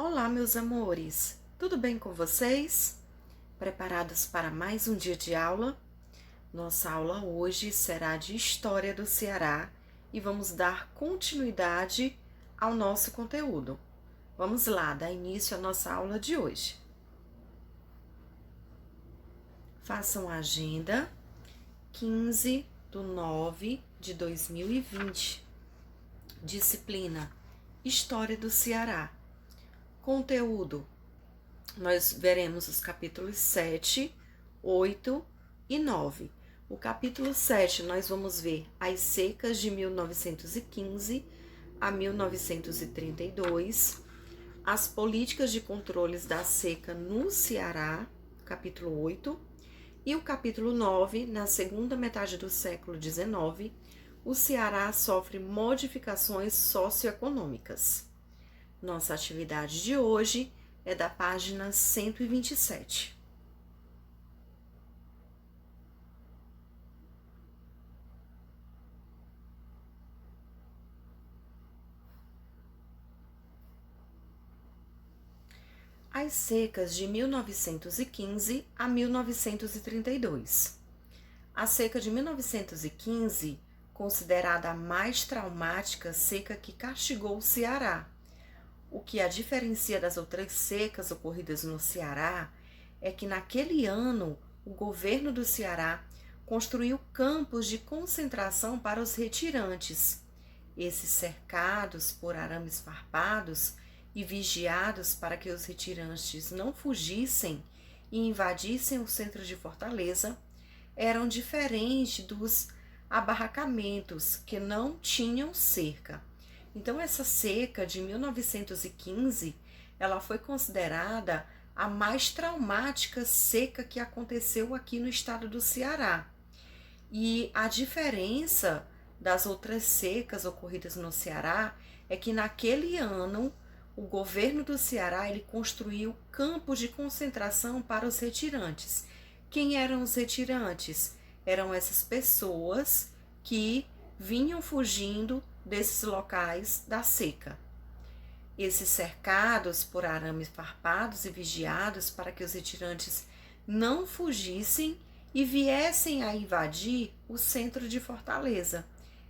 Olá, meus amores! Tudo bem com vocês? Preparados para mais um dia de aula? Nossa aula hoje será de História do Ceará e vamos dar continuidade ao nosso conteúdo. Vamos lá, dar início à nossa aula de hoje. Façam a agenda 15/9/2020. Disciplina História do Ceará. Conteúdo: nós veremos os capítulos 7, 8 e 9. O capítulo 7, nós vamos ver as secas de 1915 a 1932, as políticas de controles da seca no Ceará, capítulo 8, e o capítulo 9, na segunda metade do século XIX, o Ceará sofre modificações socioeconômicas. Nossa atividade de hoje é da página 127. As secas de 1915 a 1932. A seca de 1915, considerada a mais traumática seca que castigou o Ceará. O que a diferencia das outras secas ocorridas no Ceará é que naquele ano o governo do Ceará construiu campos de concentração para os retirantes. Esses cercados por arames farpados e vigiados para que os retirantes não fugissem e invadissem o centro de Fortaleza, eram diferentes dos abarracamentos que não tinham cerca. Então, essa seca de 1915, ela foi considerada a mais traumática seca que aconteceu aqui no estado do Ceará. E a diferença das outras secas ocorridas no Ceará é que naquele ano o governo do Ceará ele construiu campos de concentração para os retirantes. Quem eram os retirantes? Eram essas pessoas que vinham fugindo desses locais da seca. Esses cercados por arames farpados e vigiados para que os retirantes não fugissem e viessem a invadir o centro de Fortaleza.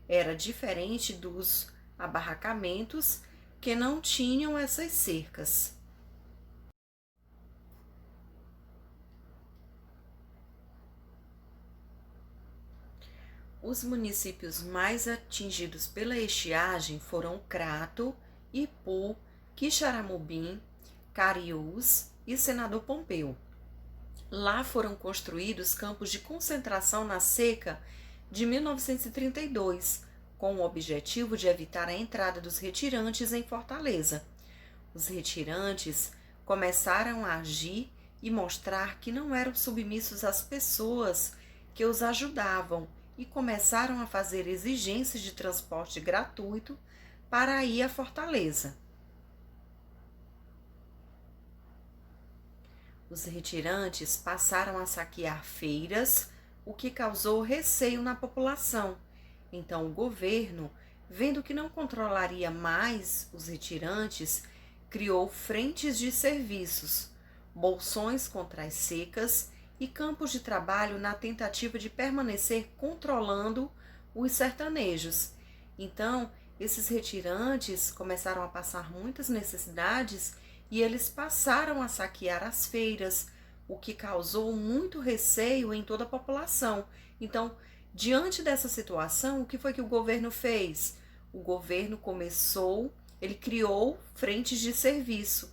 Era diferente dos abarracamentos que não tinham essas cercas. Os municípios mais atingidos pela estiagem foram Crato, Ipu, Quixaramubim, Cariús e Senador Pompeu. Lá foram construídos campos de concentração na seca de 1932, com o objetivo de evitar a entrada dos retirantes em Fortaleza. Os retirantes começaram a agir e mostrar que não eram submissos às pessoas que os ajudavam e começaram a fazer exigências de transporte gratuito para ir a Fortaleza. Os retirantes passaram a saquear feiras, o que causou receio na população. Então o governo, vendo que não controlaria mais os retirantes, criou frentes de serviços, bolsões contra as secas e campos de trabalho na tentativa de permanecer controlando os sertanejos. Então, esses retirantes começaram a passar muitas necessidades e eles passaram a saquear as feiras, o que causou muito receio em toda a população. Então, diante dessa situação, o que foi que o governo fez? O governo ele criou frentes de serviços.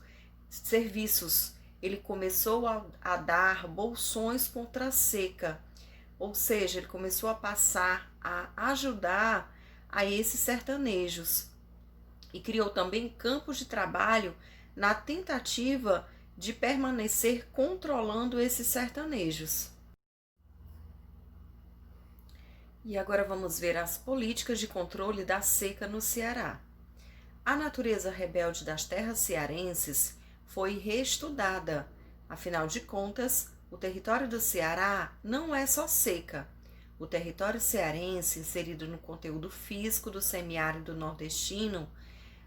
Ele começou a dar bolsões contra a seca, ou seja, ele começou a passar a ajudar a esses sertanejos e criou também campos de trabalho na tentativa de permanecer controlando esses sertanejos. E agora vamos ver as políticas de controle da seca no Ceará. A natureza rebelde das terras cearenses foi reestudada. Afinal de contas, o território do Ceará não é só seca. O território cearense, inserido no conteúdo físico do semiárido nordestino,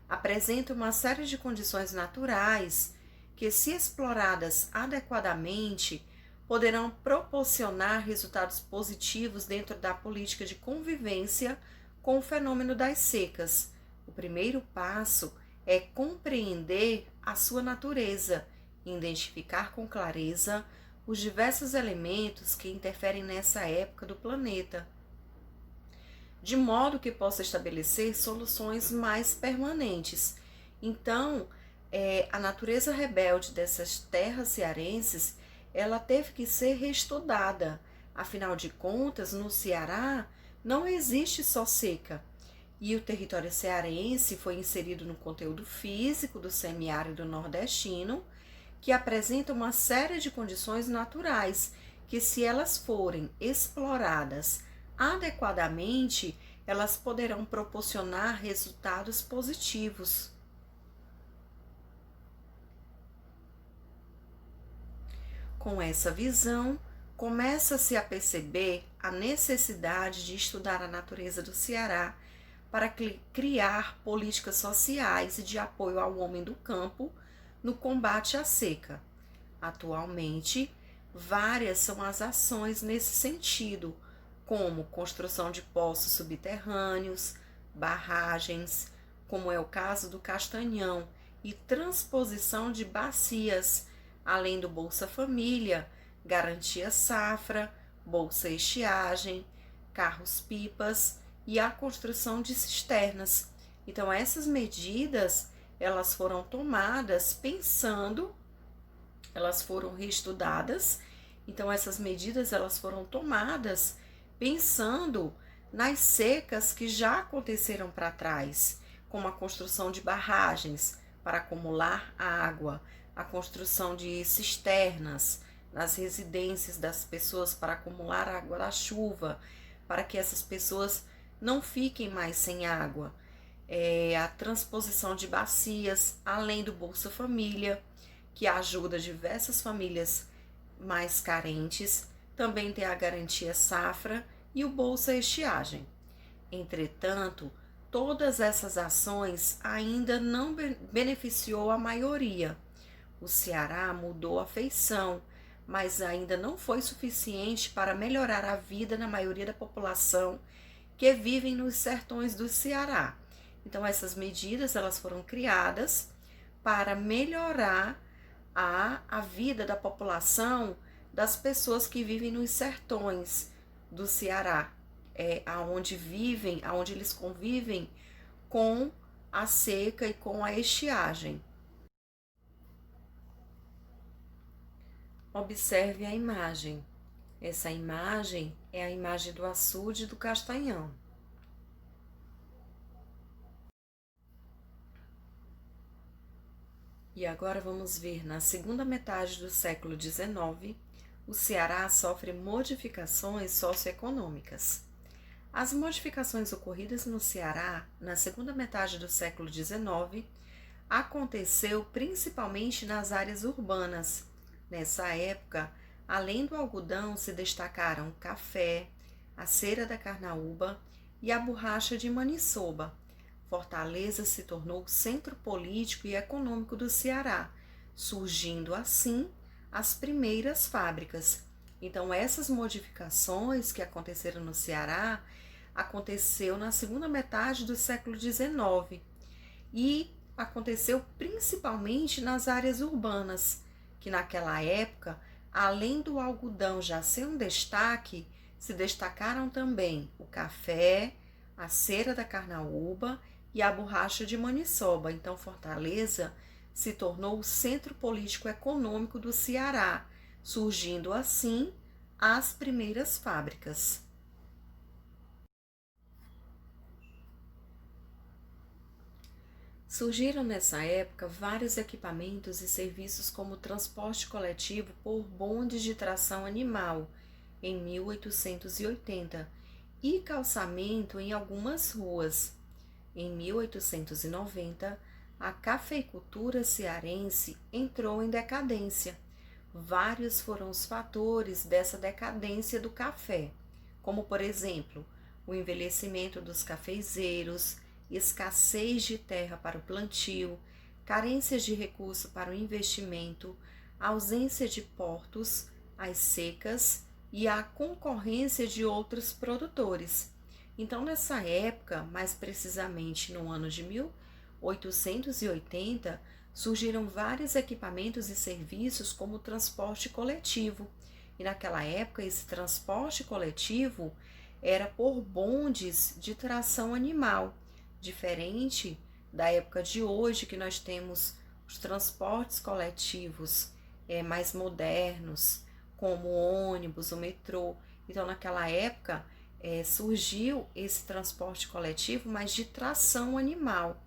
apresenta uma série de condições naturais que, se exploradas adequadamente, poderão proporcionar resultados positivos dentro da política de convivência com o fenômeno das secas. O primeiro passo é compreender a sua natureza e identificar com clareza os diversos elementos que interferem nessa época do planeta, de modo que possa estabelecer soluções mais permanentes. Então, a natureza rebelde dessas terras cearenses, ela teve que ser reestudada. Afinal de contas, no Ceará não existe só seca. E o território cearense foi inserido no conteúdo físico do semiárido nordestino, que apresenta uma série de condições naturais que, se elas forem exploradas adequadamente, elas poderão proporcionar resultados positivos. Com essa visão, começa-se a perceber a necessidade de estudar a natureza do Ceará para criar políticas sociais e de apoio ao homem do campo no combate à seca. Atualmente, várias são as ações nesse sentido, como construção de poços subterrâneos, barragens, como é o caso do Castanhão, e transposição de bacias, além do Bolsa Família, Garantia Safra, Bolsa Estiagem, Carros-Pipas e a construção de cisternas. Então, essas medidas, elas foram tomadas pensando, elas foram reestudadas, então essas medidas, elas foram tomadas pensando nas secas que já aconteceram para trás, como a construção de barragens para acumular água, a construção de cisternas nas residências das pessoas para acumular água da chuva, para que essas pessoas não fiquem mais sem água, a transposição de bacias, além do Bolsa Família, que ajuda diversas famílias mais carentes, também tem a Garantia Safra e o Bolsa Estiagem. Entretanto, todas essas ações ainda não beneficiou a maioria. O Ceará mudou a feição, mas ainda não foi suficiente para melhorar a vida na maioria da população que vivem nos sertões do Ceará. Então, essas medidas, elas foram criadas para melhorar a vida da população, das pessoas que vivem nos sertões do Ceará, aonde eles convivem com a seca e com a estiagem. Observe a imagem. Essa imagem é a imagem do açude do Castanhão. E agora vamos ver, na segunda metade do século XIX, o Ceará sofre modificações socioeconômicas. As modificações ocorridas no Ceará na segunda metade do século XIX aconteceu principalmente nas áreas urbanas. Nessa época, além do algodão, se destacaram o café, a cera da carnaúba e a borracha de maniçoba. Fortaleza se tornou o centro político e econômico do Ceará, surgindo assim as primeiras fábricas. Então, essas modificações que aconteceram no Ceará aconteceu na segunda metade do século XIX e aconteceu principalmente nas áreas urbanas, que naquela época, além do algodão já ser um destaque, se destacaram também o café, a cera da carnaúba e a borracha de maniçoba. Então, Fortaleza se tornou o centro político econômico do Ceará, surgindo assim as primeiras fábricas. Surgiram nessa época vários equipamentos e serviços como transporte coletivo por bondes de tração animal, em 1880, e calçamento em algumas ruas. Em 1890, a cafeicultura cearense entrou em decadência. Vários foram os fatores dessa decadência do café, como, por exemplo, o envelhecimento dos cafezeiros escassez de terra para o plantio, carências de recurso para o investimento, ausência de portos, as secas e a concorrência de outros produtores. Então, nessa época, mais precisamente no ano de 1880, surgiram vários equipamentos e serviços como o transporte coletivo. E naquela época, esse transporte coletivo era por bondes de tração animal, diferente da época de hoje, que nós temos os transportes coletivos mais modernos, como o ônibus, o metrô. Então, naquela época, surgiu esse transporte coletivo, mas de tração animal.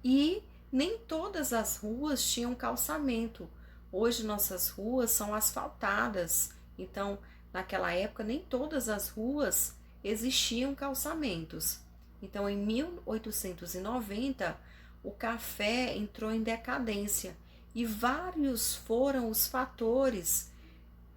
E nem todas as ruas tinham calçamento. Hoje, nossas ruas são asfaltadas. Então, naquela época, nem todas as ruas existiam calçamentos. Então, em 1890, o café entrou em decadência e vários foram os fatores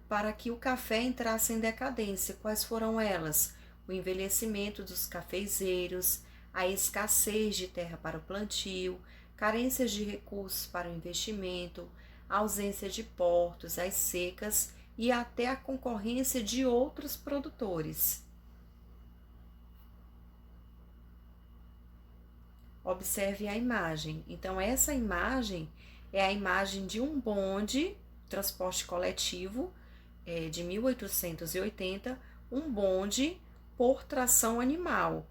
para que o café entrasse em decadência. Quais foram elas? O envelhecimento dos cafezeiros, a escassez de terra para o plantio, carências de recursos para o investimento, a ausência de portos, as secas e até a concorrência de outros produtores. Observe a imagem. Então, essa imagem é a imagem de um bonde, transporte coletivo, de 1880, um bonde por tração animal.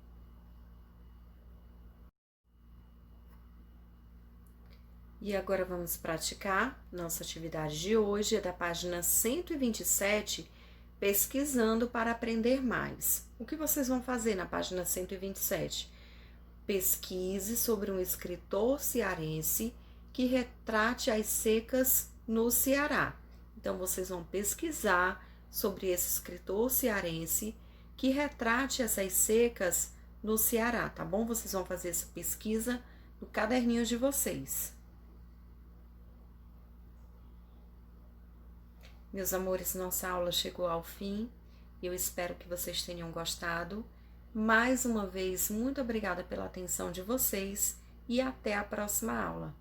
E agora vamos praticar nossa atividade de hoje, é da página 127, pesquisando para aprender mais. O que vocês vão fazer na página 127? Pesquise sobre um escritor cearense que retrate as secas no Ceará. Então, vocês vão pesquisar sobre esse escritor cearense que retrate essas secas no Ceará, tá bom? Vocês vão fazer essa pesquisa no caderninho de vocês. Meus amores, nossa aula chegou ao fim. Eu espero que vocês tenham gostado. Mais uma vez, muito obrigada pela atenção de vocês e até a próxima aula.